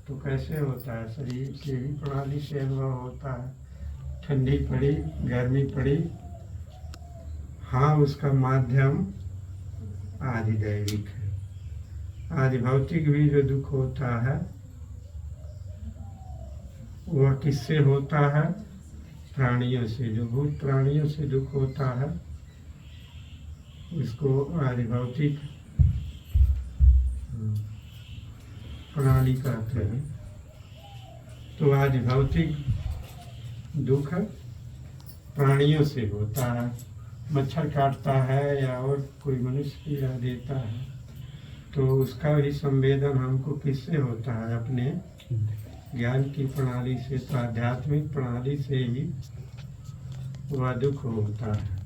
तो कैसे होता है? शरीर की भी प्रणाली से अनुभव होता है। ठंडी पड़ी, गर्मी पड़ी, हाँ, उसका माध्यम आदि दैविक है। आदि भौतिक भी जो दुख होता है वह किससे होता है? प्राणियों से। जो भूत प्राणियों से दुख होता है इसको आदि भौतिक प्रणाली कहते हैं। तो आज भौतिक दुख प्राणियों से होता है। मच्छर काटता है या और कोई मनुष्य पीड़ा देता है तो उसका भी संवेदन हमको किससे होता है? अपने ज्ञान की प्रणाली से। तो आध्यात्मिक प्रणाली से ही वह दुख होता है।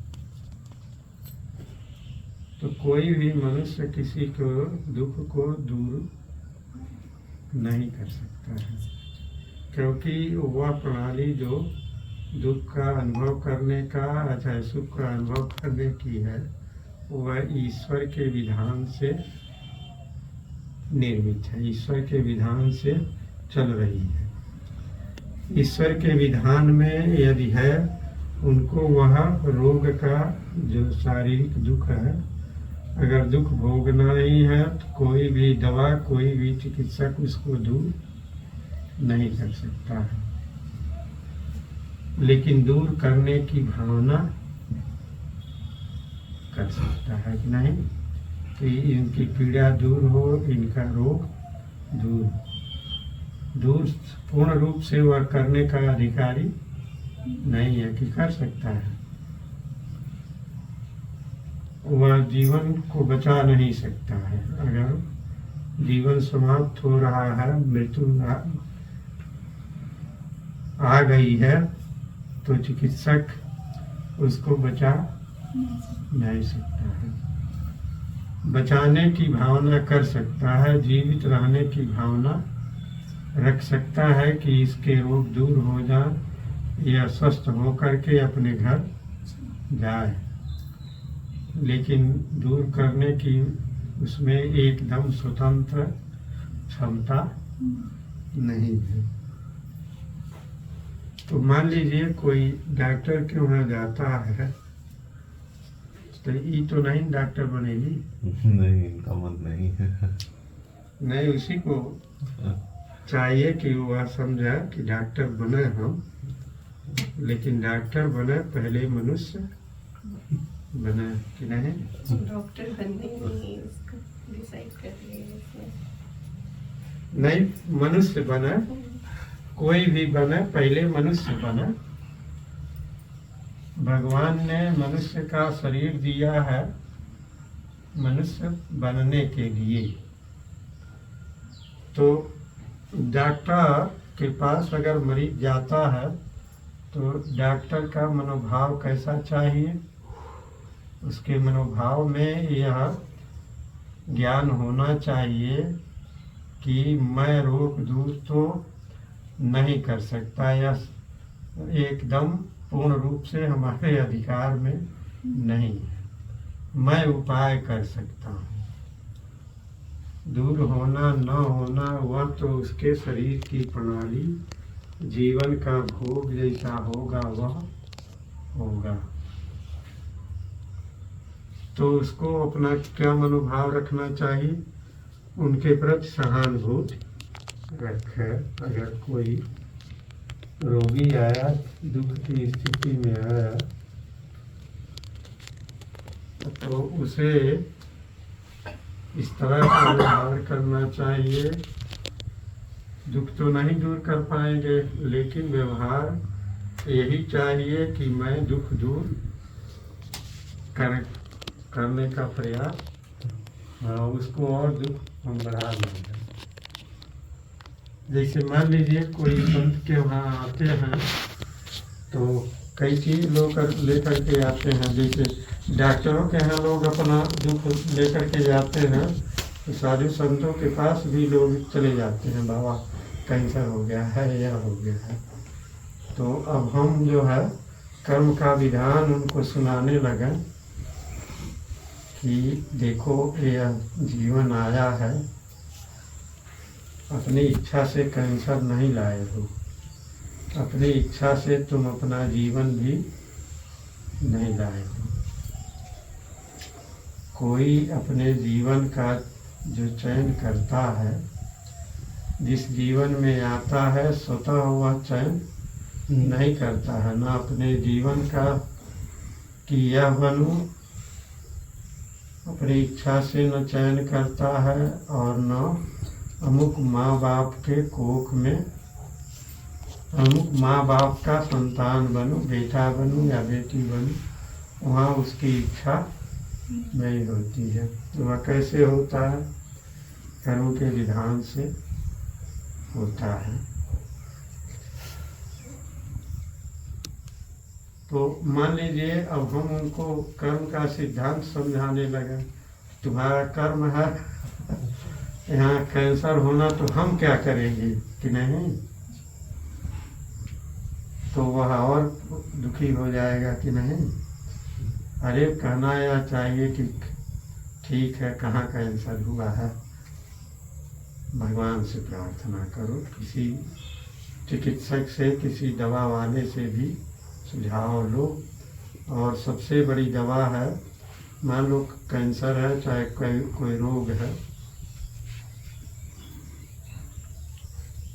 तो कोई भी मनुष्य किसी को दुख को दूर नहीं कर सकता है, क्योंकि वह प्रणाली जो दुख का अनुभव करने का चाहे सुख का अनुभव करने की है वह ईश्वर के विधान से निर्मित है, ईश्वर के विधान से चल रही है। ईश्वर के विधान में यदि है उनको वह रोग का जो शारीरिक दुख है, अगर दुख भोगना ही है तो कोई भी दवा, कोई भी चिकित्सक उसको दूर नहीं कर सकता है। लेकिन दूर करने की भावना कर सकता है कि नहीं, कि इनकी पीड़ा दूर हो, इनका रोग दूर पूर्ण रूप से वह करने का अधिकारी नहीं है कि कर सकता है। वह जीवन को बचा नहीं सकता है। अगर जीवन समाप्त हो रहा है, मृत्यु आ गई है तो चिकित्सक उसको बचा नहीं सकता है। बचाने की भावना कर सकता है, जीवित रहने की भावना रख सकता है कि इसके रोग दूर हो जाए या स्वस्थ होकर के अपने घर जाए, लेकिन दूर करने की उसमें एकदम स्वतंत्र क्षमता नहीं है। तो मान लीजिए कोई डॉक्टर के वहाँ जाता है तो ये तो नहीं डॉक्टर बनेगी। नहीं, इनका मन नहीं है। नहीं, उसी को चाहिए कि वह समझे कि डॉक्टर बने हम, लेकिन डॉक्टर बने पहले मनुष्य बने कि नहीं। डॉक्टर बनने नहीं उसको डिसाइड कर लिया नहीं, मनुष्य बने, कोई भी बने पहले मनुष्य बने। भगवान ने मनुष्य का शरीर दिया है मनुष्य बनने के लिए। तो डॉक्टर के पास अगर मरीज जाता है तो डॉक्टर का मनोभाव कैसा चाहिए? उसके मनोभाव में यह ज्ञान होना चाहिए कि मैं रोग दूर तो नहीं कर सकता या एकदम पूर्ण रूप से हमारे अधिकार में नहीं है, मैं उपाय कर सकता हूँ। दूर होना न होना वह तो उसके शरीर की प्रणाली, जीवन का भोग जैसा होगा वह होगा। तो उसको अपना क्या मनोभाव रखना चाहिए? उनके प्रति सहानुभूति रखे। अगर कोई रोगी आया, दुख की स्थिति में आया, तो उसे इस तरह का व्यवहार करना चाहिए। दुख तो नहीं दूर कर पाएंगे, लेकिन व्यवहार यही चाहिए कि मैं दुख दूर करने का प्रयास, उसको और दुख हम बढ़ा देंगे। जैसे मान लीजिए कोई संत के वहाँ आते हैं तो कई चीज़ लोग लेकर के आते हैं। जैसे डॉक्टरों के यहाँ लोग अपना दुख लेकर के जाते हैं तो साधु संतों के पास भी लोग चले जाते हैं, बाबा कैंसर हो गया है या हो गया है। तो अब हम जो है कर्म का विधान उनको सुनाने लगे कि देखो यह जीवन आया है अपनी इच्छा से कैंसर नहीं लाए हो, अपनी इच्छा से तुम अपना जीवन भी नहीं लाए हो। कोई अपने जीवन का जो चयन करता है, जिस जीवन में आता है स्वतः वह चयन नहीं करता है, ना अपने जीवन का कि यह बनूं, अपनी इच्छा से न चयन करता है, और न अमुक माँ बाप के कोख में अमुक माँ बाप का संतान बनूं, बेटा बनूं या बेटी बनूं, वहाँ उसकी इच्छा नहीं होती है। तो वह कैसे होता है? कर्म के विधान से होता है। तो मान लीजिए अब हम उनको कर्म का सिद्धांत समझाने लगे, तुम्हारा कर्म है यहाँ कैंसर होना, तो हम क्या करेंगे कि नहीं, तो वह और दुखी हो जाएगा कि नहीं। अरे कहना यह चाहिए कि ठीक है, कहाँ कैंसर हुआ है, भगवान से प्रार्थना करो, किसी चिकित्सक से, किसी दवा वाले से भी सुझाव लो। और सबसे बड़ी दवा है, मान लो कैंसर है चाहे कोई रोग है,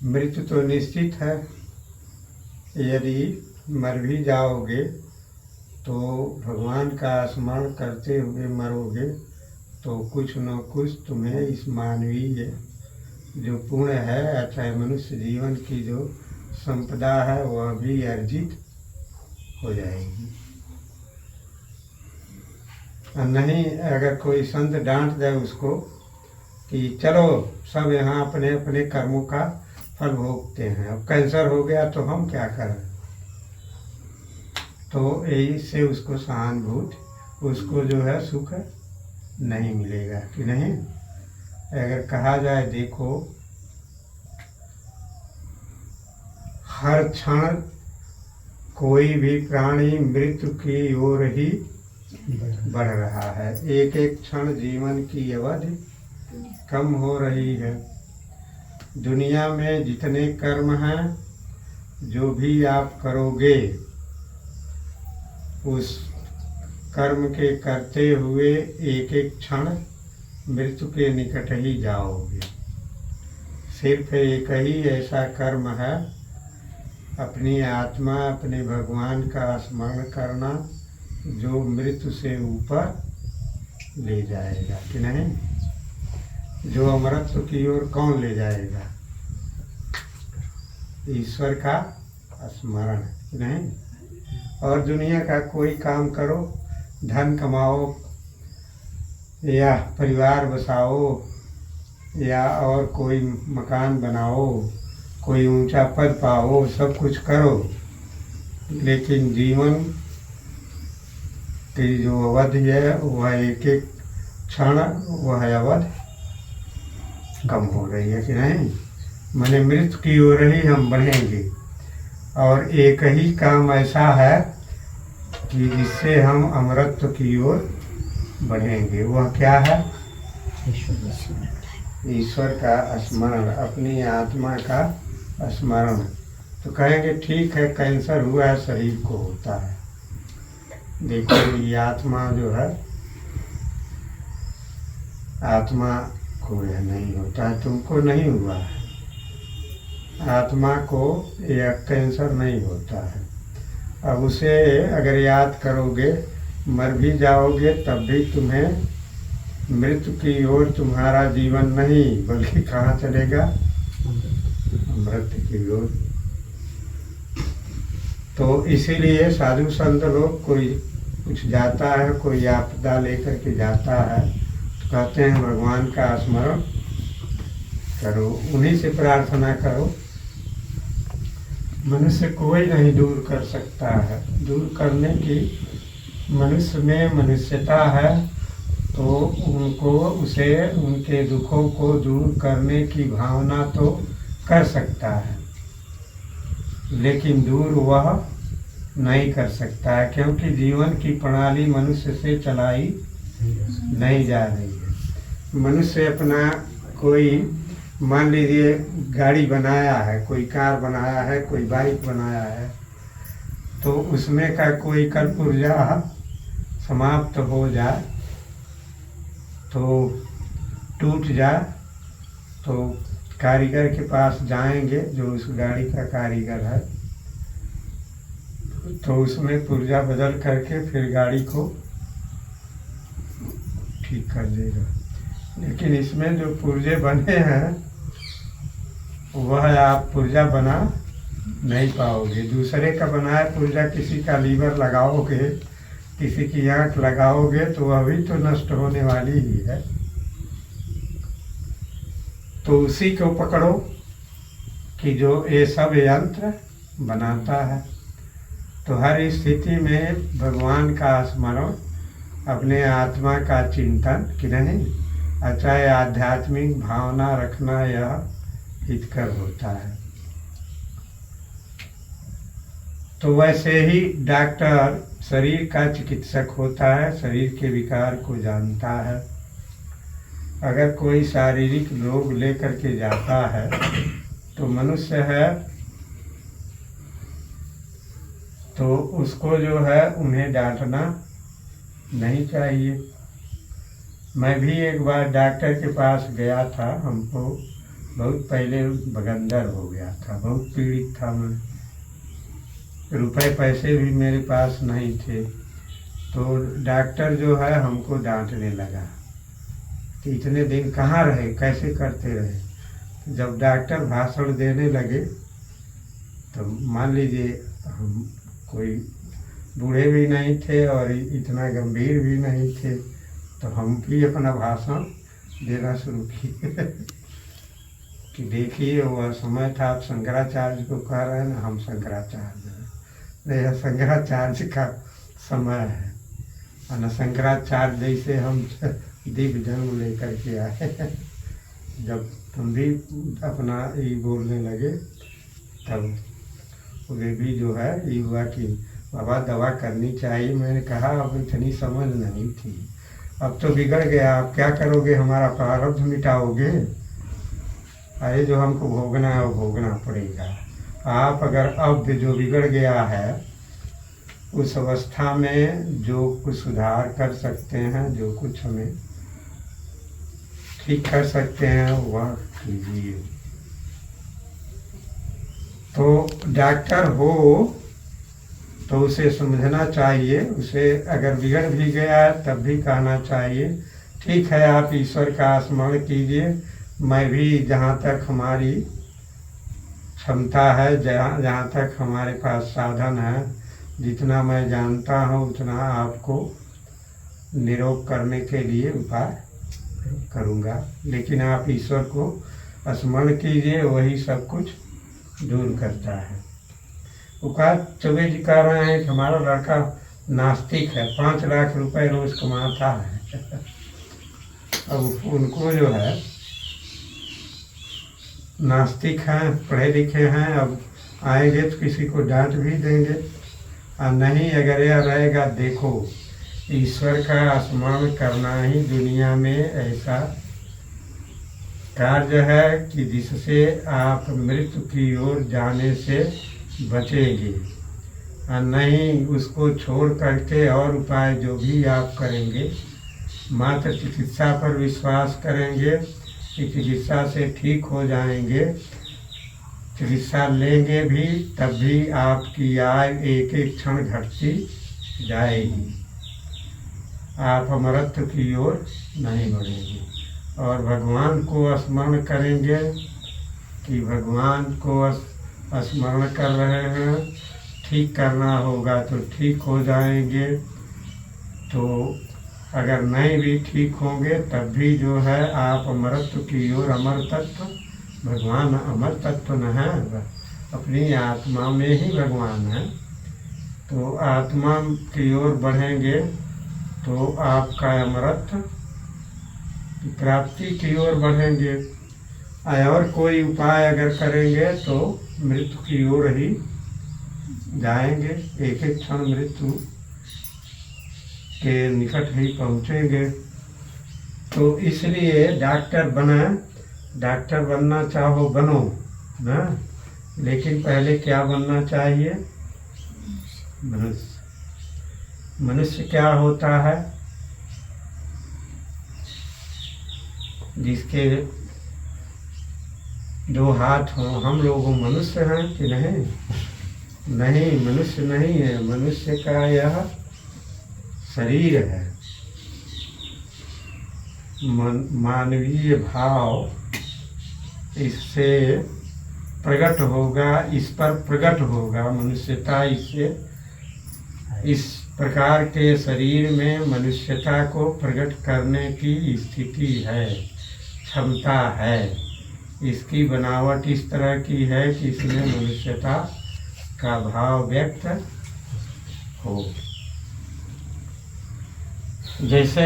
मृत्यु तो निश्चित है। यदि मर भी जाओगे तो भगवान का स्मरण करते हुए मरोगे, तो कुछ न कुछ तुम्हें इस मानवीय जो पुण्य है, चाहे मनुष्य जीवन की जो संपदा है, वह भी अर्जित हो जाएगी। और नहीं, अगर कोई संत डांट दे उसको कि चलो सब यहाँ अपने अपने कर्मों का फल भोगते हैं, अब कैंसर हो गया तो हम क्या करें, तो यही से उसको सहानुभूति, उसको जो है सुख नहीं मिलेगा कि नहीं। अगर कहा जाए देखो, हर क्षण कोई भी प्राणी मृत्यु की ओर ही बढ़ रहा है, एक एक क्षण जीवन की अवधि कम हो रही है। दुनिया में जितने कर्म हैं, जो भी आप करोगे, उस कर्म के करते हुए एक एक क्षण मृत्यु के निकट ही जाओगे। सिर्फ एक ही ऐसा कर्म है, अपनी आत्मा, अपने भगवान का स्मरण करना, जो मृत्यु से ऊपर ले जाएगा कि नहीं। जो अमरत्व की ओर कौन ले जाएगा? ईश्वर का स्मरण कि नहीं। और दुनिया का कोई काम करो, धन कमाओ या परिवार बसाओ या और कोई मकान बनाओ, कोई ऊंचा पद पाओ, सब कुछ करो, लेकिन जीवन की जो अवधि है वह एक एक क्षण वह अवधि कम हो रही है कि नहीं। मैंने मृत्यु की ओर ही हम बढ़ेंगे। और एक ही काम ऐसा है कि जिससे हम अमरत्व की ओर बढ़ेंगे। वह क्या है? ईश्वर का स्मरण, अपनी आत्मा का स्मरण। तो कहेंगे ठीक है, कैंसर हुआ है, शरीर को होता है। देखो ये आत्मा जो है, आत्मा को यह नहीं होता है, तुमको नहीं हुआ है। आत्मा को यह कैंसर नहीं होता है। अब उसे अगर याद करोगे, मर भी जाओगे तब भी तुम्हें मृत्यु की ओर तुम्हारा जीवन नहीं, बल्कि कहाँ चलेगा? मृत्यु की ओर। तो इसीलिए साधु संत लोग, कोई कुछ जाता है, कोई आपदा लेकर के जाता है, तो कहते हैं भगवान का स्मरण करो, उन्हीं से प्रार्थना करो। मनुष्य कोई नहीं दूर कर सकता है। दूर करने की मनुष्य में मनुष्यता है, तो उनको उसे उनके दुखों को दूर करने की भावना तो कर सकता है, लेकिन दूर वह नहीं कर सकता है, क्योंकि जीवन की प्रणाली मनुष्य से चलाई नहीं जा रही है। मनुष्य अपना कोई मान लीजिए गाड़ी बनाया है, कोई कार बनाया है, कोई बाइक बनाया है, तो उसमें का कोई कल पुर्जा समाप्त हो जाए, तो टूट जाए, तो कारीगर के पास जाएंगे जो उस गाड़ी का कारीगर है, तो उसमें पुर्जा बदल करके फिर गाड़ी को ठीक कर देगा। लेकिन इसमें जो पुर्जे बने हैं वह आप पुर्जा बना नहीं पाओगे। दूसरे का बनाया पुर्जा, किसी का लीवर लगाओगे, किसी की आंख लगाओगे, तो वह भी तो नष्ट होने वाली ही है। तो उसी को पकड़ो कि जो ये सब यंत्र बनाता है। तो हर स्थिति में भगवान का स्मरण, अपने आत्मा का चिंतन कि नहीं, अच्छा आध्यात्मिक भावना रखना यह हितकर होता है। तो वैसे ही डॉक्टर शरीर का चिकित्सक होता है, शरीर के विकार को जानता है। अगर कोई शारीरिक रोग लेकर के जाता है तो मनुष्य है, तो उसको जो है उन्हें डांटना नहीं चाहिए। मैं भी एक बार डॉक्टर के पास गया था, हमको बहुत पहले बगंदर हो गया था, बहुत पीड़ित था मैं, रुपए पैसे भी मेरे पास नहीं थे। तो डॉक्टर जो है हमको डांटने लगा कि इतने दिन कहाँ रहे, कैसे करते रहे। जब डॉक्टर भाषण देने लगे तो मान लीजिए हम कोई बूढ़े भी नहीं थे और इतना गंभीर भी नहीं थे, तो हम भी अपना भाषण देना शुरू किए कि देखिए वह समय था, आप शंकराचार्य को कह रहे हैं ना, हम शंकराचार्य हैं, नहीं यह शंकराचार्य का समय है, और न शंकराचार्य जैसे हम दिव्य जन्म लेकर के आए। जब हम भी अपना ये बोलने लगे तब उन्हें भी जो है ये हुआ कि बाबा दवा करनी चाहिए। मैंने कहा अब इतनी समझ नहीं थी, अब तो बिगड़ गया, आप क्या करोगे, हमारा प्रारब्ध मिटाओगे। अरे जो हमको भोगना है वो भोगना पड़ेगा। आप अगर अब जो बिगड़ गया है उस अवस्था में जो कुछ सुधार कर सकते हैं, जो कुछ हमें ठीक कर सकते हैं वह कीजिए। तो डॉक्टर हो तो उसे समझना चाहिए, उसे अगर बिगड़ भी गया है तब भी कहना चाहिए ठीक है, आप ईश्वर का स्मरण कीजिए, मैं भी जहाँ तक हमारी क्षमता है, जहाँ तक हमारे पास साधन है, जितना मैं जानता हूँ उतना आपको निरोग करने के लिए उपाय करूँगा। लेकिन आप ईश्वर को स्मरण कीजिए, वही सब कुछ दूर करता है। उकाद चौबे जी कह रहे हैं कि हमारा लड़का नास्तिक है, 5 लाख रुपए रोज कमाता है। अब उनको जो है नास्तिक हैं, पढ़े लिखे हैं, अब आएंगे तो किसी को डांट भी देंगे, और नहीं अगर यह रहेगा देखो ईश्वर का स्मरण करना ही दुनिया में ऐसा कार्य है कि जिससे आप मृत्यु की ओर जाने से बचेंगे, और नहीं उसको छोड़ करके और उपाय जो भी आप करेंगे, मात्र चिकित्सा पर विश्वास करेंगे कि चिकित्सा से ठीक हो जाएंगे, चिकित्सा लेंगे भी तब भी आपकी आयु एक एक क्षण घटती जाएगी, आप अमरत्व की ओर नहीं बढ़ेंगे। और भगवान को स्मरण करेंगे कि भगवान को स्मरण कर रहे हैं, ठीक करना होगा तो ठीक हो जाएंगे। तो अगर नहीं भी ठीक होंगे तब भी जो है आप अमरत्व की ओर, अमर तत्व भगवान अमर तत्व न है, अपनी आत्मा में ही भगवान है। तो आत्मा की ओर बढ़ेंगे तो आपका अमरत्व की प्राप्ति की ओर बढ़ेंगे, और कोई उपाय अगर करेंगे तो मृत्यु की ओर ही जाएंगे, एक एक क्षण मृत्यु के निकट ही पहुँचेंगे। तो इसलिए डॉक्टर बना डॉक्टर बनना चाहो बनो ना, लेकिन पहले क्या बनना चाहिए? मनुष्य। मनुष्य क्या होता है? जिसके दो हाथ हों। हम लोग मनुष्य हैं कि नहीं? नहीं, मनुष्य नहीं है। मनुष्य का यह शरीर है। मानवीय भाव इससे प्रकट होगा, इस पर प्रकट होगा। मनुष्यता इससे, इस प्रकार के शरीर में मनुष्यता को प्रकट करने की स्थिति है, क्षमता है। इसकी बनावट इस तरह की है कि इसमें मनुष्यता का भाव व्यक्त हो। जैसे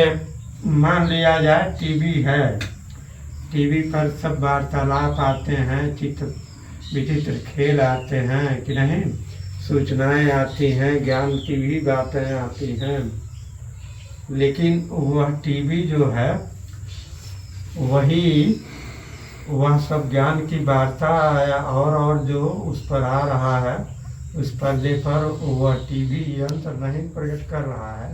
मान लिया जाए टीवी है, टीवी पर सब वार्तालाप आते हैं, चित्र विचित्र खेल आते हैं कि नहीं, सूचनाएं आती हैं, ज्ञान की भी बातें आती हैं। लेकिन वह टीवी जो है वह सब ज्ञान की वार्ता और जो उस पर आ रहा है, उस पर्दे पर वह टीवी यंत्र नहीं प्रकट कर रहा है।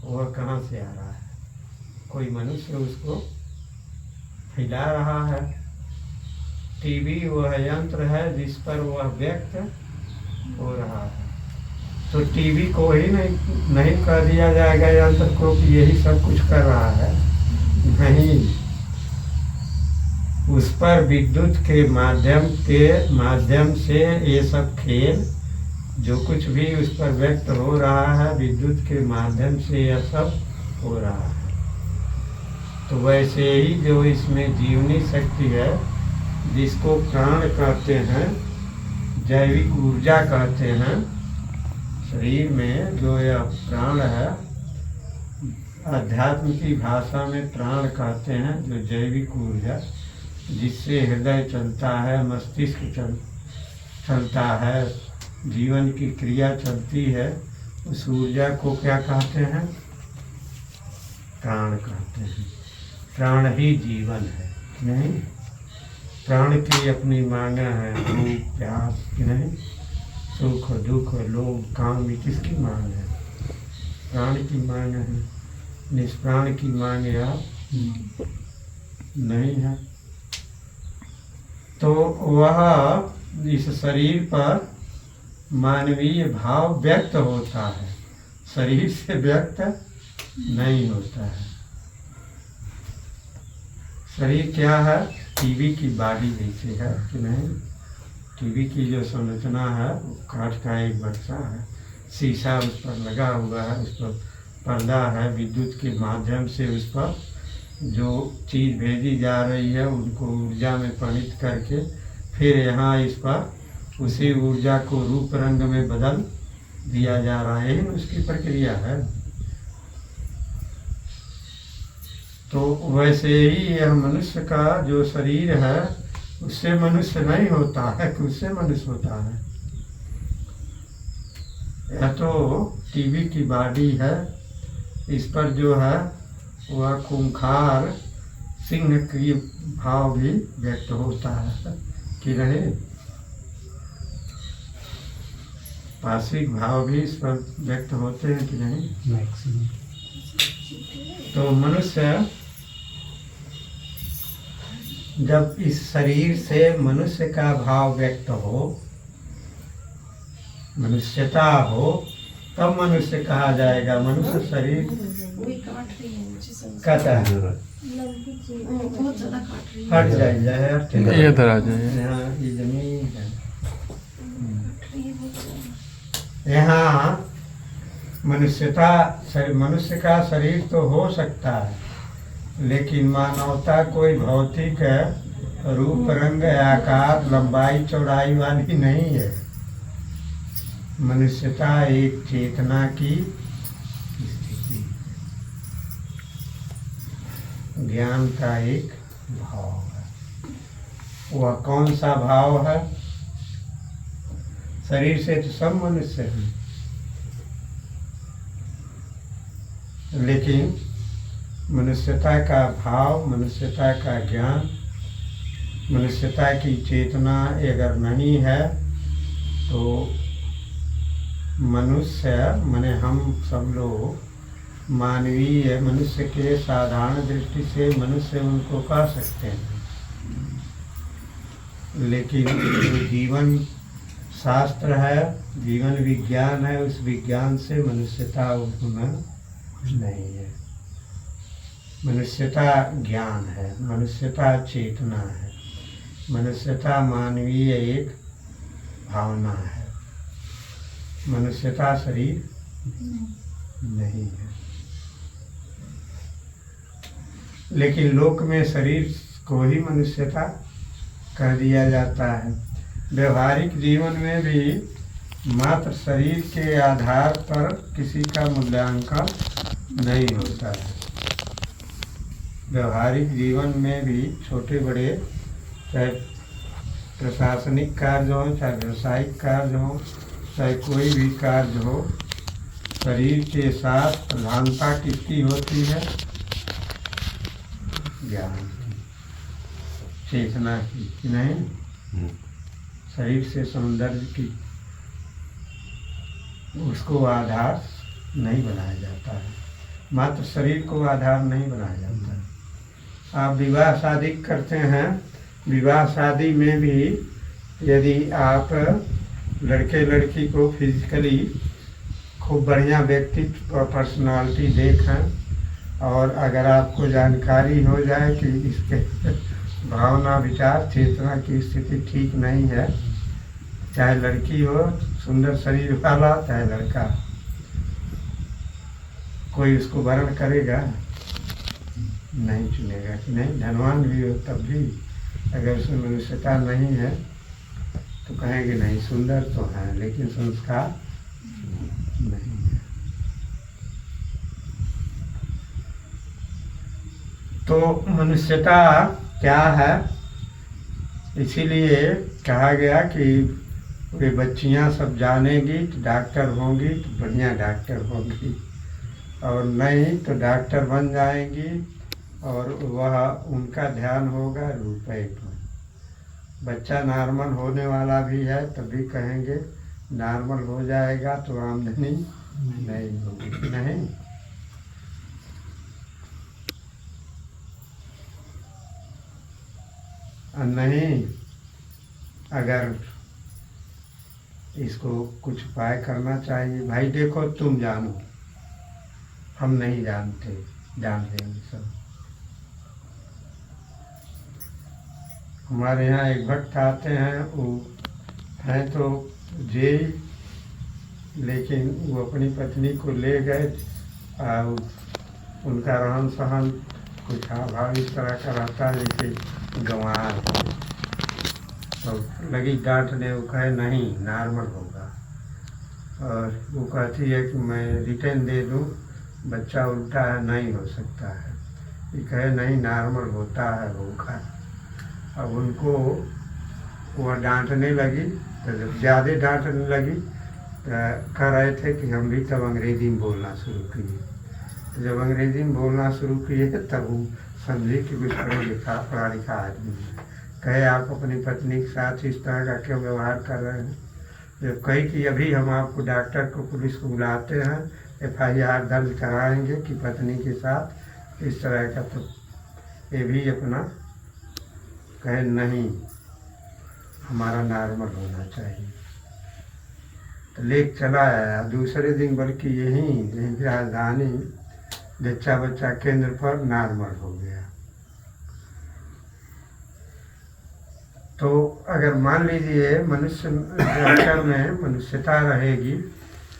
वह कहाँ से आ रहा है? कोई मनुष्य उसको फैला रहा है। टीवी वह यंत्र है जिस पर वह व्यक्त हो रहा है। तो टीवी को ही नहीं कह दिया जाएगा यंत्र को कि यही सब कुछ कर रहा है। नहीं, उस पर विद्युत के माध्यम से ये सब खेल जो कुछ भी उस पर व्यक्त हो रहा है, विद्युत के माध्यम से यह सब हो रहा है। तो वैसे ही जो इसमें जीवनी शक्ति है, जिसको प्राण कहते हैं, जैविक ऊर्जा कहते हैं, शरीर में जो यह प्राण है, अध्यात्म की भाषा में प्राण कहते हैं, जो जैविक ऊर्जा जिससे हृदय चलता है, मस्तिष्क चलता है, जीवन की क्रिया चलती है, उस ऊर्जा को क्या कहते हैं? प्राण कहते हैं। प्राण ही जीवन है, नहीं? प्राण की अपनी मांग है, भूख प्यास की नहीं, सुख दुख लोभ काम भी किसकी मांग है? प्राण की मांग है। निष्प्राण की मांग या नहीं है। तो वह इस शरीर पर मानवीय भाव व्यक्त होता है, शरीर से व्यक्त नहीं होता है। शरीर क्या है? टीवी की बॉडी जैसे है कि नहीं? टीवी की जो संरचना है वो कांच का एक बक्सा है, शीशा उस पर लगा हुआ है, उस पर पर्दा है, विद्युत के माध्यम से उस पर जो चीज़ भेजी जा रही है उनको ऊर्जा में परिणित करके फिर यहाँ इस पर उसी ऊर्जा को रूप रंग में बदल दिया जा रहा है। यही उसकी प्रक्रिया है। तो वैसे ही यह मनुष्य का जो शरीर है, उससे मनुष्य नहीं होता है कि उससे मनुष्य होता है। यह तो टीवी की बॉडी है, इस पर जो है वह खूंखार सिंह की भाव भी व्यक्त होता है कि नहीं? पार्श्विक भाव भी इस पर व्यक्त होते हैं कि नहीं? मैक्सिमम। तो मनुष्य जब इस शरीर से मनुष्य का भाव व्यक्त हो, मनुष्यता हो, तब मनुष्य कहा जाएगा। मनुष्य शरीर कहता है बहुत ज्यादा काट रही है। हट जाए ये इधर आ जाए। यहाँ ये जमीन है, यहाँ मनुष्य का शरीर तो हो सकता है, लेकिन मानवता कोई भौतिक रूप रंग आकार लंबाई चौड़ाई वाली नहीं है। मनुष्यता एक चेतना की स्थिति, ज्ञान का एक भाव है। वह कौन सा भाव है? शरीर से तो सब मनुष्य हैं, लेकिन मनुष्यता का भाव, मनुष्यता का ज्ञान, मनुष्यता की चेतना अगर नहीं है तो मनुष्य माने हम सब लोग मानवीय मनुष्य के साधारण दृष्टि से मनुष्य उनको कह सकते हैं, लेकिन जो जीवन शास्त्र है, जीवन विज्ञान है, उस विज्ञान से मनुष्यता उत्पन्न नहीं है। मनुष्यता ज्ञान है, मनुष्यता चेतना है, मनुष्यता मानवीय एक भावना है, मनुष्यता शरीर नहीं है। लेकिन लोक में शरीर को ही मनुष्यता कह दिया जाता है। व्यवहारिक जीवन में भी मात्र शरीर के आधार पर किसी का मूल्यांकन नहीं होता है। व्यवहारिक जीवन में भी छोटे बड़े, चाहे प्रशासनिक कार्य हो, चाहे व्यवसायिक कार्य हो, चाहे कोई भी कार्य हो, शरीर के साथ प्रधानता किसकी होती है? ज्ञान की, चेतना की नहीं, शरीर से सौंदर्य की उसको आधार नहीं बनाया जाता है, मात्र शरीर को आधार नहीं बनाया जाता है। आप विवाह शादी करते हैं, विवाह शादी में भी यदि आप लड़के लड़की को फिजिकली खूब बढ़िया व्यक्तित्व और पर्सनालिटी देखें और अगर आपको जानकारी हो जाए कि इसके भावना विचार चेतना की स्थिति ठीक नहीं है, चाहे लड़की हो सुंदर शरीर वाला चाहे लड़का, कोई उसको वर्ण करेगा नहीं, चुनेगा कि नहीं। धनवान भी हो तब भी अगर उसमें मनुष्यता नहीं है तो कहेंगे नहीं, सुंदर तो है लेकिन संस्कार नहीं है। तो मनुष्यता क्या है? इसीलिए कहा गया कि वे बच्चियां सब जानेगी तो डॉक्टर होंगी, तो बढ़िया डॉक्टर होंगी, और नहीं तो डॉक्टर बन जाएंगी और वह उनका ध्यान होगा रुपए पर। बच्चा नॉर्मल होने वाला भी है तभी कहेंगे नॉर्मल हो जाएगा तो आमदनी नहीं होगी, नहीं। और नहीं, अगर इसको कुछ उपाय करना चाहिए, भाई देखो तुम जानो, हम नहीं जानते, जान लेंगे सब। हमारे यहाँ एक भक्त आते हैं, वो हैं तो जे, लेकिन वो अपनी पत्नी को ले गए और उनका रहन सहन कुछ भाव इस तरह का रहता है जैसे गंवार, तो लगी डांटने, वो कहे नहीं नॉर्मल होगा, और वो कहती है कि मैं रिटर्न दे दूं, बच्चा उल्टा है नहीं हो सकता है, ये कहे नहीं नॉर्मल होता है होगा। अब उनको वह डांटने लगी, तो जब ज़्यादा डांटने लगी तो कह रहे थे कि हम भी तब अंग्रेजी में बोलना शुरू किए। तो जब अंग्रेजी में बोलना शुरू किए तब वो समझे कि कुछ पढ़ा लिखा आदमी है। कहे आप अपनी पत्नी के साथ इस तरह का क्यों व्यवहार कर रहे हैं? जब कही कि अभी हम आपको डॉक्टर को पुलिस को बुलाते हैं, FIR दर्ज कराएंगे कि पत्नी के साथ इस तरह का, तो ये भी अपना कहे नहीं हमारा नॉर्मल होना चाहिए। तो लेक चला आया दूसरे दिन, बल्कि यहीं राजधानी जच्चा बच्चा केंद्र पर नॉर्मल हो गया। तो अगर मान लीजिए मनुष्य में मनुष्यता रहेगी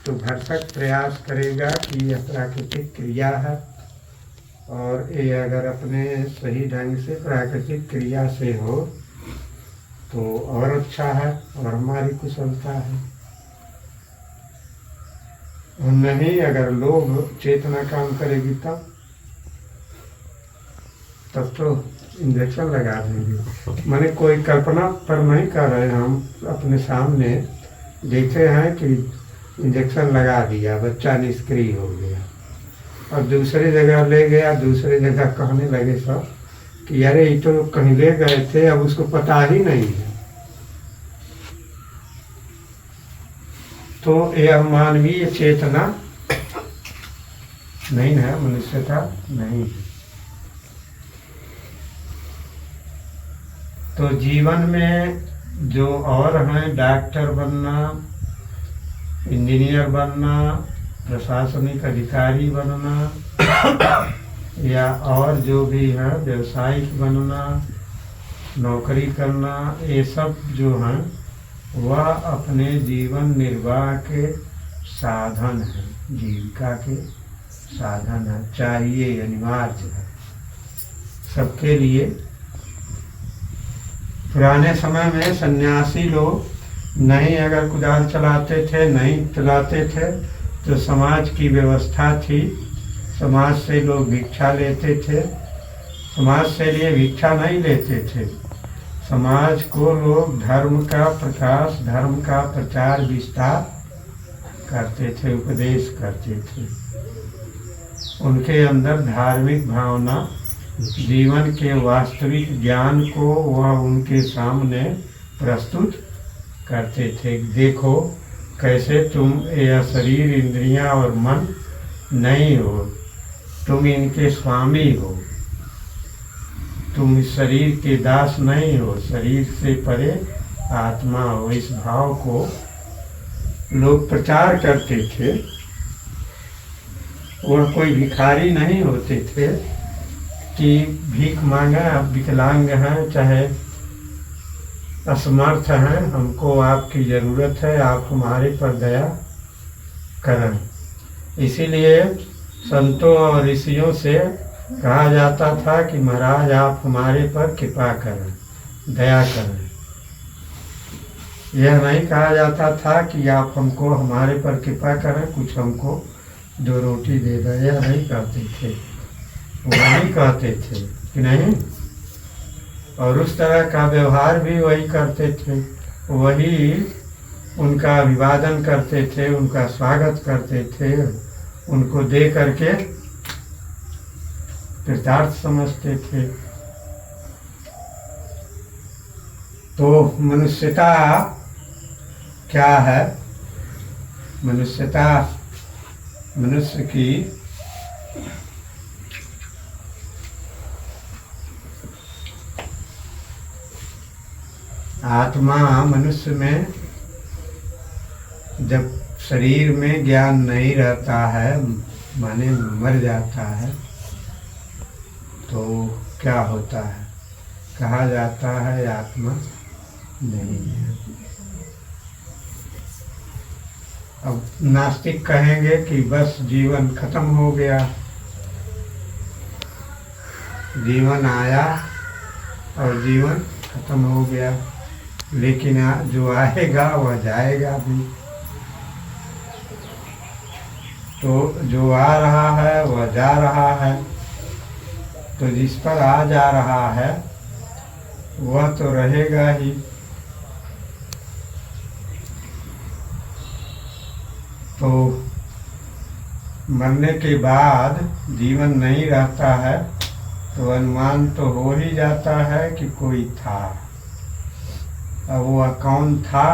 तो भरसक प्रयास करेगा कि यह प्राकृतिक क्रिया है, और ये अगर अपने सही ढंग से प्राकृतिक क्रिया से हो तो और अच्छा है और हमारी कुशलता है। और नहीं, अगर लोभ चेतना काम करेगी तब तो इंजेक्शन लगा देंगे। मैंने कोई कल्पना पर नहीं कर रहे, हम अपने सामने देखे हैं कि इंजेक्शन लगा दिया, बच्चा निष्क्रिय हो गया, अब दूसरी जगह ले गया, दूसरी जगह कहने लगे सब कि अरे ये तो कहीं ले गए थे, अब उसको पता ही नहीं है। तो यह मानवीय चेतना नहीं है, मनुष्यता नहीं है। तो जीवन में जो और हैं, डॉक्टर बनना, इंजीनियर बनना, प्रशासनिक अधिकारी बनना या और जो भी है व्यवसायिक बनना, नौकरी करना, ये सब जो हैं वह अपने जीवन निर्वाह के साधन हैं, जीविका के साधन है, चाहिए, अनिवार्य है सबके लिए। पुराने समय में सन्यासी लोग नहीं अगर कुदाल चलाते थे, नहीं चलाते थे, तो समाज की व्यवस्था थी, समाज से लोग भिक्षा लेते थे। समाज से लिए भिक्षा नहीं लेते थे, समाज को लोग धर्म का प्रकाश, धर्म का प्रचार विस्तार करते थे, उपदेश करते थे। उनके अंदर धार्मिक भावना, जीवन के वास्तविक ज्ञान को वह उनके सामने प्रस्तुत करते थे। देखो कैसे तुम यह शरीर, इंद्रियां और मन नहीं हो, तुम इनके स्वामी हो, तुम इस शरीर के दास नहीं हो, शरीर से परे आत्मा हो। इस भाव को लोग प्रचार करते थे। वह कोई भिखारी नहीं होते थे कि भीख मांगा, आप विकलांग हैं चाहे असमर्थ हैं, हमको आपकी ज़रूरत है, आप हमारे पर दया करें। इसीलिए संतों और ऋषियों से कहा जाता था कि महाराज आप हमारे पर कृपा करें, दया करें। यह नहीं कहा जाता था कि आप हमको हमारे पर कृपा करें, कुछ हमको 2 रोटी दे दें, यह नहीं कहते थे। वही कहते थे कि नहीं, और उस तरह का व्यवहार भी वही करते थे, वही उनका अभिवादन करते थे, उनका स्वागत करते थे, उनको दे करके कृतार्थ समझते थे। तो मनुष्यता क्या है? मनुष्यता मनुष्य की आत्मा, मनुष्य में जब शरीर में ज्ञान नहीं रहता है, माने मर जाता है, तो क्या होता है? कहा जाता है आत्मा नहीं है। अब नास्तिक कहेंगे कि बस जीवन खत्म हो गया, जीवन आया और जीवन खत्म हो गया, लेकिन जो आएगा वह जाएगा भी। तो जो आ रहा है वह जा रहा है, तो जिस पर आ जा रहा है वह तो रहेगा ही। तो मरने के बाद जीवन नहीं रहता है, तो अनुमान तो हो ही जाता है कि कोई था। अब वह कौन था,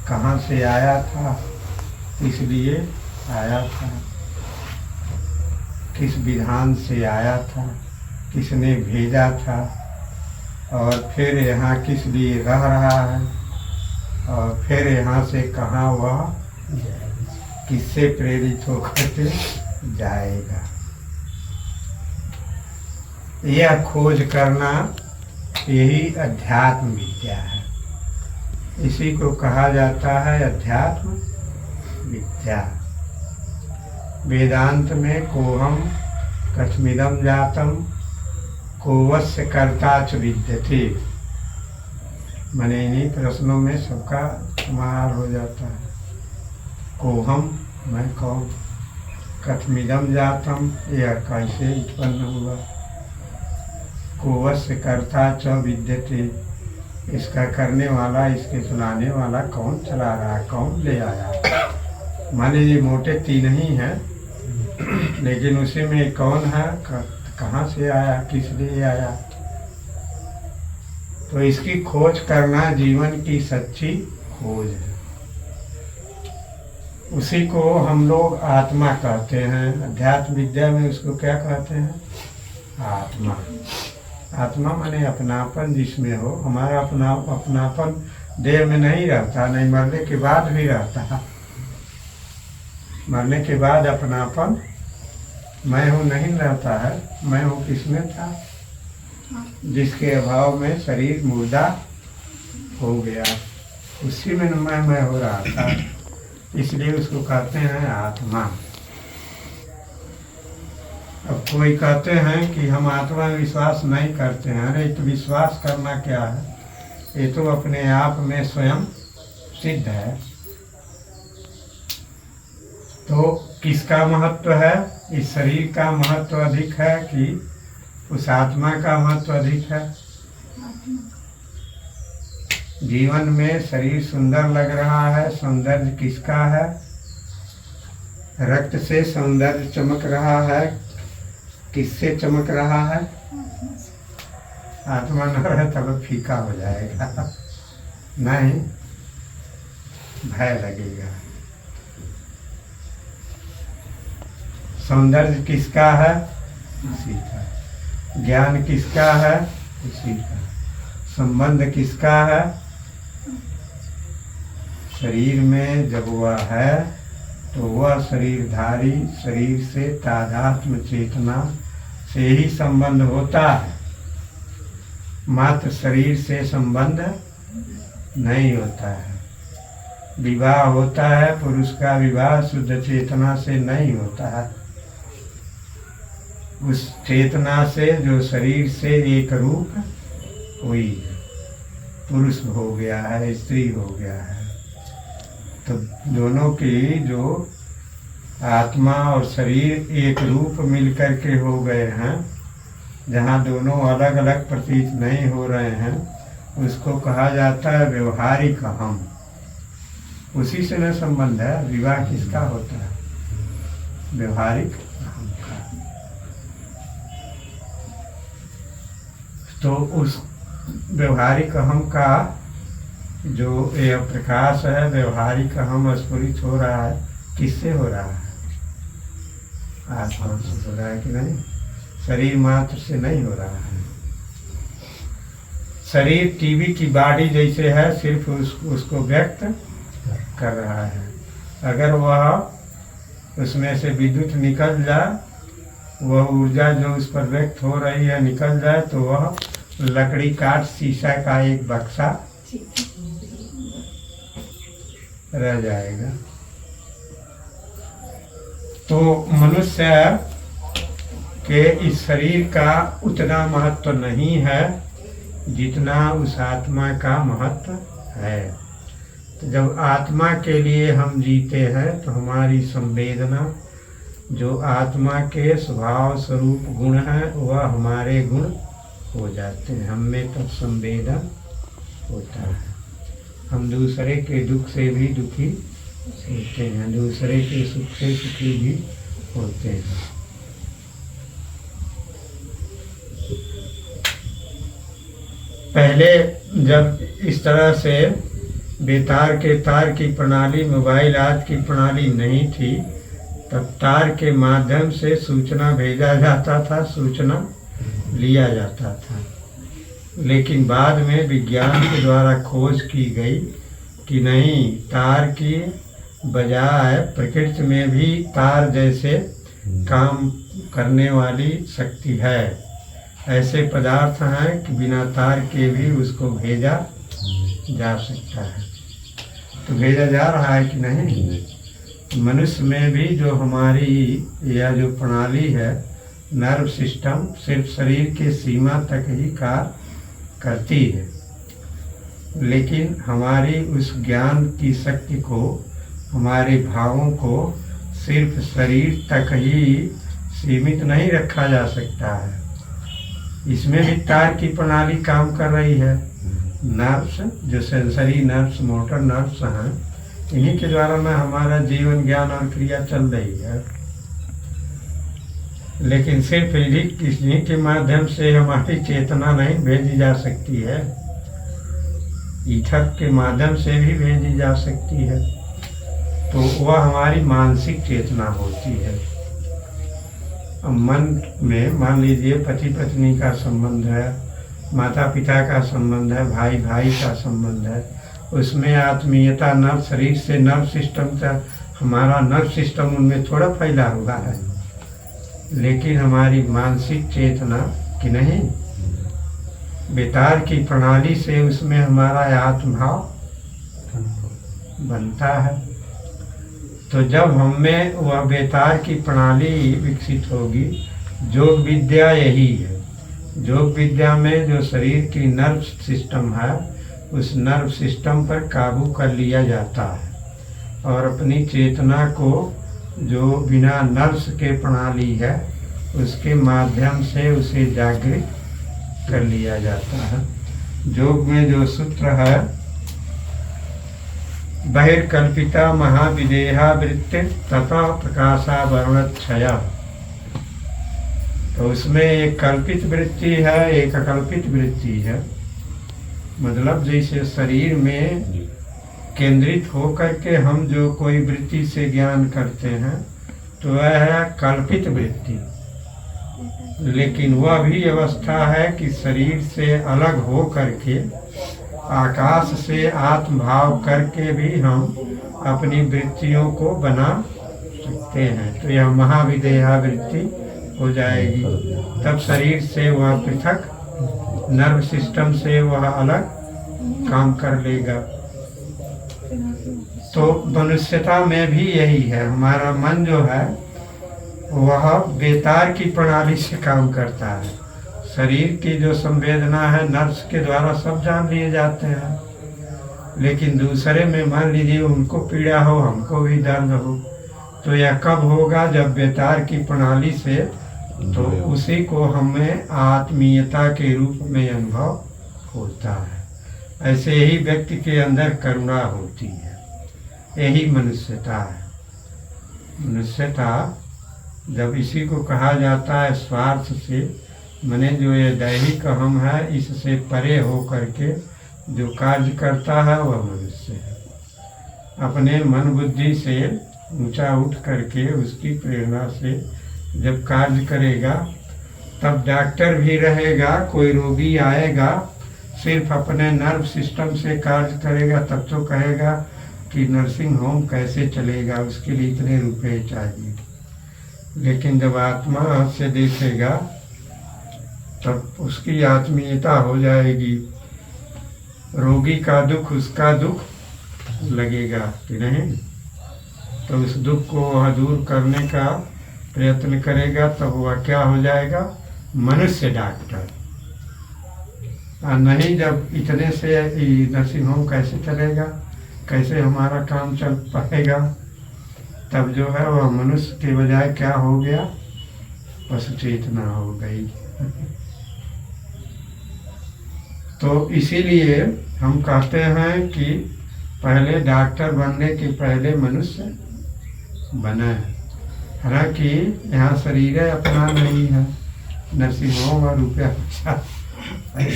कहाँ से आया था, इसलिए आया था, किस विधान से आया था, किसने भेजा था, और फिर यहाँ किस लिए रह रहा है, और फिर यहाँ से कहाँ वह किससे प्रेरित होकर के जाएगा। यह खोज करना, यही अध्यात्म विद्या है। इसी को कहा जाता है अध्यात्म विद्या। वेदांत में कोहम कथमिदं जातम कोवस्य कर्ता च विद्यते, माने इन्हीं प्रश्नों में सबका समाहार हो जाता है। कोहम, मैं कौन, कथमिदं जातम, यह कैसे उत्पन्न हुआ, कोवस्य कर्ता च विद्यते, इसका करने वाला, इसके सुनाने वाला कौन चला रहा, कौन ले आया, मान लीजिए मोटे तीन ही हैं, लेकिन उसी में कौन है, कहाँ से आया, किस लिए आया। तो इसकी खोज करना जीवन की सच्ची खोज है। उसी को हम लोग आत्मा कहते हैं। अध्यात्म विद्या में उसको क्या कहते हैं, आत्मा। आत्मा माने अपनापन जिसमें हो। हमारा अपनापन देह में नहीं रहता, नहीं मरने के बाद भी रहता। मरने के बाद अपनापन मैं हूँ नहीं रहता है। मैं हूँ किसमें था, जिसके अभाव में शरीर मुर्दा हो गया, उसी में मैं हो रहा था। इसलिए उसको कहते हैं आत्मा। अब कोई कहते हैं कि हम आत्मा में विश्वास नहीं करते हैं। अरे तो विश्वास करना क्या है, ये तो अपने आप में स्वयं सिद्ध है। तो किसका महत्व है, इस शरीर का महत्व अधिक है कि उस आत्मा का महत्व अधिक है। जीवन में शरीर सुंदर लग रहा है, सौंदर्य किसका है, रक्त से सौंदर्य चमक रहा है, किससे चमक रहा है, आत्मा न रहे तब फीका हो जाएगा, नहीं भय लगेगा। सौंदर्य किसका है, उसी का। ज्ञान किसका है, उसी का। संबंध किसका है, शरीर में जब वह है तो वह शरीरधारी शरीर से तादात्म्य चेतना से ही संबंध होता है, मात्र शरीर से संबंध नहीं होता है। विवाह होता है, पुरुष का विवाह शुद्ध चेतना से नहीं होता है। उस चेतना से जो शरीर से एक रूप हुई, पुरुष हो गया है, स्त्री हो गया है। तो दोनों की जो आत्मा और शरीर एक रूप मिलकर के हो गए हैं, जहाँ दोनों अलग अलग प्रतीत नहीं हो रहे हैं, उसको कहा जाता है व्यवहारिक हम। उसी से न संबंध है। विवाह किसका होता है, व्यवहारिक हम का। तो उस व्यवहारिक हम का जो यह प्रकाश है, व्यवहारिक हम स्फुरित हो रहा है, किससे हो रहा है, आत्मा से हो रहा है कि नहीं, शरीर मात्र से नहीं हो रहा है। शरीर टीवी की बॉडी जैसे है, सिर्फ उसको व्यक्त कर रहा है। अगर वह उसमें से विद्युत निकल जाए, वह ऊर्जा जो उस पर व्यक्त हो रही है निकल जाए, तो वह लकड़ी काट शीशा का एक बक्सा रह जाएगा। तो मनुष्य के इस शरीर का उतना महत्व नहीं है जितना उस आत्मा का महत्व है। तो जब आत्मा के लिए हम जीते हैं तो हमारी संवेदना, जो आत्मा के स्वभाव स्वरूप गुण हैं, वह हमारे गुण हो जाते हैं। हम में तब संवेदन होता है। हम दूसरे के दुख से भी दुखी होते हैं, दूसरे के सुख से सुखी भी होते हैं। पहले जब इस तरह से बेतार के तार की प्रणाली, मोबाइल आदि की प्रणाली नहीं थी, तब तार के माध्यम से सूचना भेजा जाता था, सूचना लिया जाता था। लेकिन बाद में विज्ञान के द्वारा खोज की गई कि नहीं, तार की बजाय प्रकृति में भी तार जैसे काम करने वाली शक्ति है। ऐसे पदार्थ हैं कि बिना तार के भी उसको भेजा जा सकता है। तो भेजा जा रहा है कि नहीं। मनुष्य में भी जो हमारी यह जो प्रणाली है, नर्व सिस्टम, सिर्फ शरीर के सीमा तक ही कार्य करती है, लेकिन हमारी उस ज्ञान की शक्ति को, हमारे भावों को सिर्फ शरीर तक ही सीमित नहीं रखा जा सकता है। इसमें भी तार की प्रणाली काम कर रही है। नर्व्स, जो सेंसरी नर्व्स, मोटर नर्व्स हैं, इन्हीं के द्वारा में हमारा जीवन ज्ञान और क्रिया चल रही है। लेकिन सिर्फ इन्हीं के माध्यम से हमारी चेतना नहीं भेजी जा सकती है, ईथर के माध्यम से भी भेजी जा सकती है। तो वह हमारी मानसिक चेतना होती है। अब मन में मान लीजिए पति पत्नी का संबंध है, माता पिता का संबंध है, भाई भाई का संबंध है, उसमें आत्मीयता नर्व शरीर से नर्व सिस्टम तक, हमारा नर्व सिस्टम उनमें थोड़ा फैला हुआ है, लेकिन हमारी मानसिक चेतना कि नहीं, बेतार की प्रणाली से उसमें हमारा आत्मभाव बनता है। तो जब हमें वह बेतार की प्रणाली विकसित होगी, योग विद्या यही है। योग विद्या में जो शरीर की नर्व सिस्टम है, उस नर्व सिस्टम पर काबू कर लिया जाता है और अपनी चेतना को जो बिना नर्व्स के प्रणाली है उसके माध्यम से उसे जागृत कर लिया जाता है। योग में जो सूत्र है, बहिर्कल्पिता महाविदेहा वृत्ति तथा प्रकाशावरणक्षया, तो उसमें एक कल्पित वृत्ति है, एक अकल्पित वृत्ति है। मतलब जैसे शरीर में केंद्रित होकर के हम जो कोई वृत्ति से ज्ञान करते हैं तो वह है कल्पित वृत्ति, लेकिन वह भी अवस्था है कि शरीर से अलग हो करके आकाश से आत्मभाव करके भी हम अपनी वृत्तियों को बना सकते हैं। तो यह महाविदेहा वृत्ति हो जाएगी, तब शरीर से वह पृथक, नर्व सिस्टम से वह अलग काम कर लेगा। तो मनुष्यता में भी यही है, हमारा मन जो है वह बेतार की प्रणाली से काम करता है। शरीर की जो संवेदना है नर्व्स के द्वारा सब जान लिए जाते हैं, लेकिन दूसरे में मान लीजिए उनको पीड़ा हो, हमको भी दर्द हो, तो यह कब होगा? जब बेतार की प्रणाली से तो उसी को हमें आत्मीयता के रूप में अनुभव होता है। ऐसे ही व्यक्ति के अंदर करुणा होती है, यही मनुष्यता है। मनुष्यता जब इसी को कहा जाता है स्वार्थ से, माने जो ये दैहिक अहम है इससे परे हो करके जो कार्य करता है वह मनुष्य है। अपने मन बुद्धि से ऊंचा उठ करके उसकी प्रेरणा से जब कार्य करेगा, तब डॉक्टर भी रहेगा, कोई रोगी आएगा, सिर्फ अपने नर्व सिस्टम से कार्य करेगा, तब तो कहेगा कि नर्सिंग होम कैसे चलेगा, उसके लिए इतने रुपए चाहिए। लेकिन जब आत्मा से देखेगा तब उसकी आत्मीयता हो जाएगी। रोगी का दुख उसका दुख लगेगा कि नहीं, तो उस दुख को वह दूर करने का प्रयत्न करेगा, तब वह क्या हो जाएगा? मनुष्य डॉक्टर। और नहीं जब इतने से नर्सिंग होम कैसे चलेगा, कैसे हमारा काम चल पाएगा, तब जो है वह मनुष्य के बजाय क्या हो गया? पशु चेतना हो गई। तो इसीलिए हम कहते हैं कि पहले डॉक्टर बनने के पहले मनुष्य बना है। हालांकि यहाँ शरीर अपना नहीं है, नर्सिंग होम और रुपया पैसा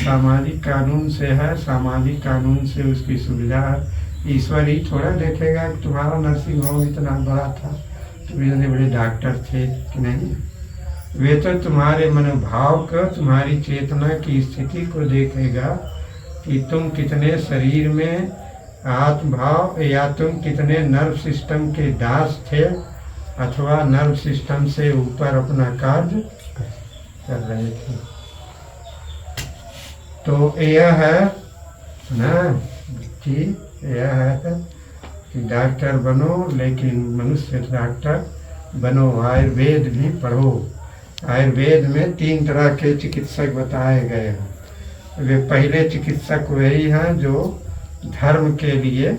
सामाजिक कानून से है, सामाजिक कानून से उसकी सुविधा है। ईश्वर ही थोड़ा देखेगा कि तुम्हारा नर्सिंग होम इतना बड़ा था, तुम इतने बड़े डॉक्टर थे कि नहीं। वे तो तुम्हारे मनोभाव को, तुम्हारी चेतना की स्थिति को देखेगा कि तुम कितने शरीर में आत्मभाव या तुम कितने नर्व सिस्टम के दास थे, अथवा नर्व सिस्टम से ऊपर अपना कार्य कर रहे थे। तो यह है ना कि यह है कि डॉक्टर बनो, लेकिन मनुष्य डॉक्टर बनो। आयुर्वेद भी पढ़ो। आयुर्वेद में 3 तरह के चिकित्सक बताए गए हैं। वे पहले चिकित्सक वही हैं जो धर्म के लिए,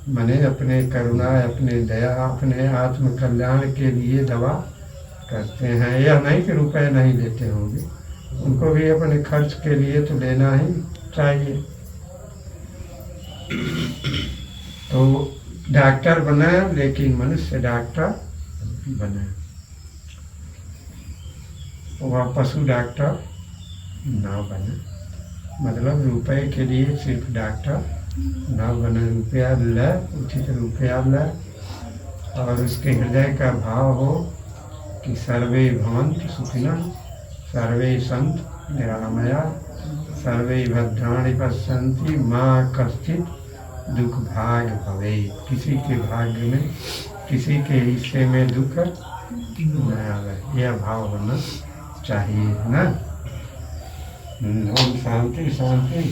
माने अपने करुणा, अपने दया, अपने आत्म कल्याण के लिए दवा करते हैं। यह नहीं कि रुपए नहीं देते होंगे, उनको भी अपने खर्च के लिए तो लेना ही चाहिए। तो डॉक्टर बना लेकिन मनुष्य डॉक्टर बना, वह पशु डॉक्टर ना बना। मतलब रुपए के लिए सिर्फ डॉक्टर ना बना, रुपया ले, उचित रुपया ले, और उसके हृदय का भाव हो कि सर्वे भवन्तु सुखिनः, सर्वे सन्तु निरामया, सर्वे भद्राणि पश्यन्ति मा कश्चित् दुख भाग्य भवेत्। किसी के भाग्य में, किसी के हिस्से में दुख न आवे, यह भाव होना चाहिए ना। ओम शांति शांति।